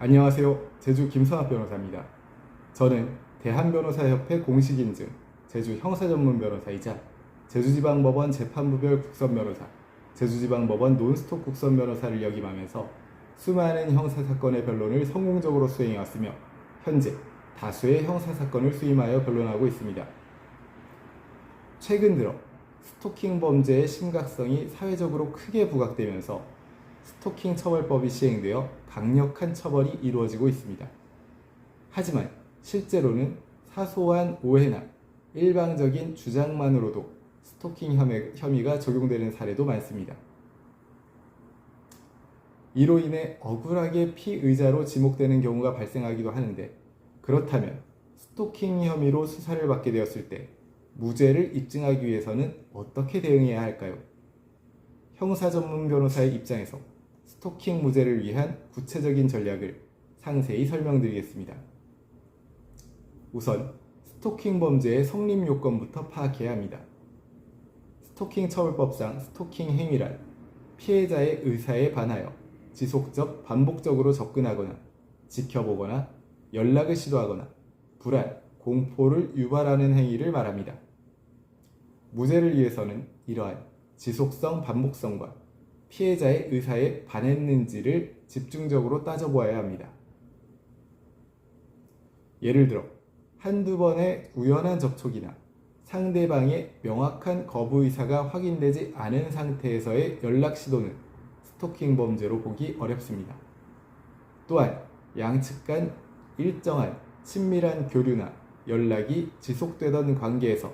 안녕하세요. 제주 김선학 변호사입니다. 저는 대한변호사협회 공식인증 제주 형사전문변호사이자 제주지방법원 재판부별 국선변호사, 제주지방법원 논스톱 국선변호사를 역임하면서 수많은 형사사건의 변론을 성공적으로 수행해왔으며 현재 다수의 형사사건을 수임하여 변론하고 있습니다. 최근 들어 스토킹 범죄의 심각성이 사회적으로 크게 부각되면서 스토킹 처벌법이 시행되어 강력한 처벌이 이루어지고 있습니다. 하지만 실제로는 사소한 오해나 일방적인 주장만으로도 스토킹 혐의가 적용되는 사례도 많습니다. 이로 인해 억울하게 피의자로 지목되는 경우가 발생하기도 하는데, 그렇다면 스토킹 혐의로 수사를 받게 되었을 때 무죄를 입증하기 위해서는 어떻게 대응해야 할까요? 형사 전문 변호사의 입장에서 스토킹 무죄를 위한 구체적인 전략을 상세히 설명드리겠습니다. 우선 스토킹 범죄의 성립 요건부터 파악해야 합니다. 스토킹 처벌법상 스토킹 행위란 피해자의 의사에 반하여 지속적, 반복적으로 접근하거나 지켜보거나 연락을 시도하거나 불안, 공포를 유발하는 행위를 말합니다. 무죄를 위해서는 이러한 지속성, 반복성과 피해자의 의사에 반했는지를 집중적으로 따져보아야 합니다. 예를 들어 한두 번의 우연한 접촉이나 상대방의 명확한 거부 의사가 확인되지 않은 상태에서의 연락 시도는 스토킹 범죄로 보기 어렵습니다. 또한 양측 간 일정한 친밀한 교류나 연락이 지속되던 관계에서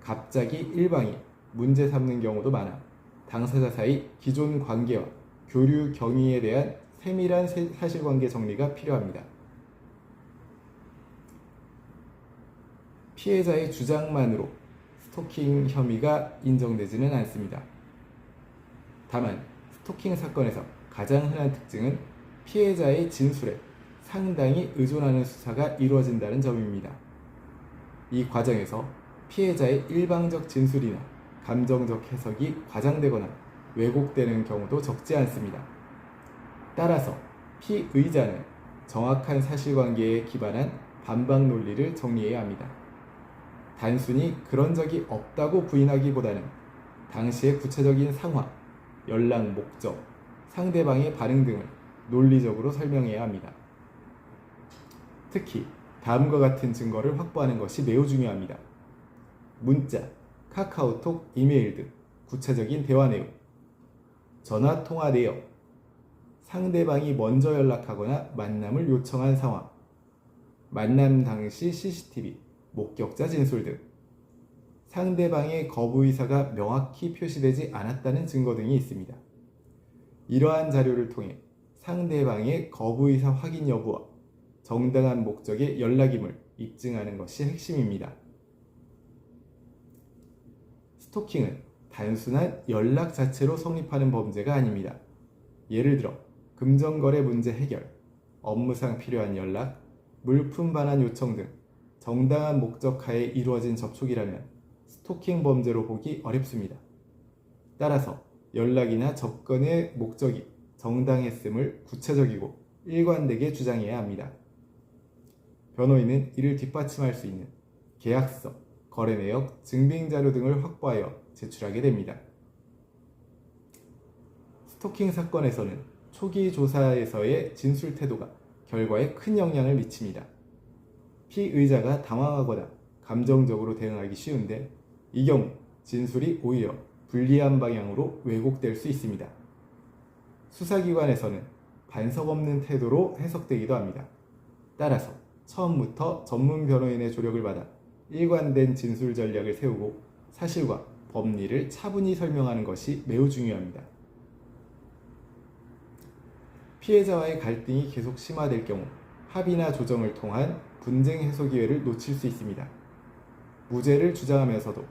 갑자기 일방이 문제 삼는 경우도 많아 당사자 사이 기존 관계와 교류 경위에 대한 세밀한 사실관계 정리가 필요합니다. 피해자의 주장만으로 스토킹 혐의가 인정되지는 않습니다. 다만 스토킹 사건에서 가장 흔한 특징은 피해자의 진술에 상당히 의존하는 수사가 이루어진다는 점입니다. 이 과정에서 피해자의 일방적 진술이나 감정적 해석이 과장되거나 왜곡되는 경우도 적지 않습니다. 따라서 피의자는 정확한 사실관계에 기반한 반박 논리를 정리해야 합니다. 단순히 그런 적이 없다고 부인하기보다는 당시의 구체적인 상황, 연락 목적, 상대방의 반응 등을 논리적으로 설명해야 합니다. 특히 다음과 같은 증거를 확보하는 것이 매우 중요합니다. 문자, 카카오톡, 이메일 등 구체적인 대화 내용, 전화 통화 내역, 상대방이 먼저 연락하거나 만남을 요청한 상황, 만남 당시 CCTV, 목격자 진술 등 상대방의 거부 의사가 명확히 표시되지 않았다는 증거 등이 있습니다. 이러한 자료를 통해 상대방의 거부 의사 확인 여부와 정당한 목적의 연락임을 입증하는 것이 핵심입니다. 스토킹은 단순한 연락 자체로 성립하는 범죄가 아닙니다. 예를 들어 금전거래 문제 해결, 업무상 필요한 연락, 물품 반환 요청 등 정당한 목적하에 이루어진 접촉이라면 스토킹 범죄로 보기 어렵습니다. 따라서 연락이나 접근의 목적이 정당했음을 구체적이고 일관되게 주장해야 합니다. 변호인은 이를 뒷받침할 수 있는 계약서, 거래 내역, 증빙자료 등을 확보하여 제출하게 됩니다. 스토킹 사건에서는 초기 조사에서의 진술 태도가 결과에 큰 영향을 미칩니다. 피의자가 당황하거나 감정적으로 대응하기 쉬운데, 이 경우 진술이 오히려 불리한 방향으로 왜곡될 수 있습니다. 수사기관에서는 반석 없는 태도로 해석되기도 합니다. 따라서 처음부터 전문 변호인의 조력을 받아 일관된 진술 전략을 세우고 사실과 법리를 차분히 설명하는 것이 매우 중요합니다. 피해자와의 갈등이 계속 심화될 경우 합의나 조정을 통한 분쟁 해소 기회를 놓칠 수 있습니다. 무죄를 주장하면서도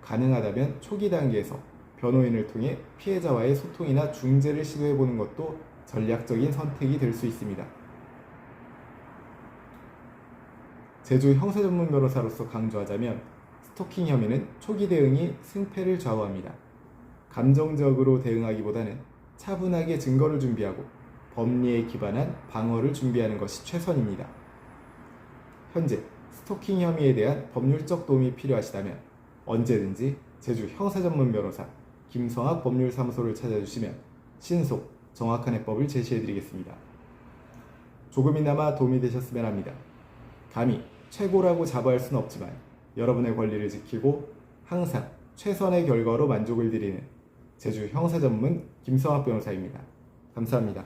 가능하다면 초기 단계에서 변호인을 통해 피해자와의 소통이나 중재를 시도해보는 것도 전략적인 선택이 될 수 있습니다. 제주 형사전문 변호사로서 강조하자면 스토킹 혐의는 초기 대응이 승패를 좌우합니다. 감정적으로 대응하기보다는 차분하게 증거를 준비하고 법리에 기반한 방어를 준비하는 것이 최선입니다. 현재 스토킹 혐의에 대한 법률적 도움이 필요하시다면 언제든지 제주 형사전문 변호사 김성학 법률사무소를 찾아주시면 신속, 정확한 해법을 제시해드리겠습니다. 조금이나마 도움이 되셨으면 합니다. 감히 최고라고 자부할 수는 없지만 여러분의 권리를 지키고 항상 최선의 결과로 만족을 드리는 제주 형사전문 김성학 변호사입니다. 감사합니다.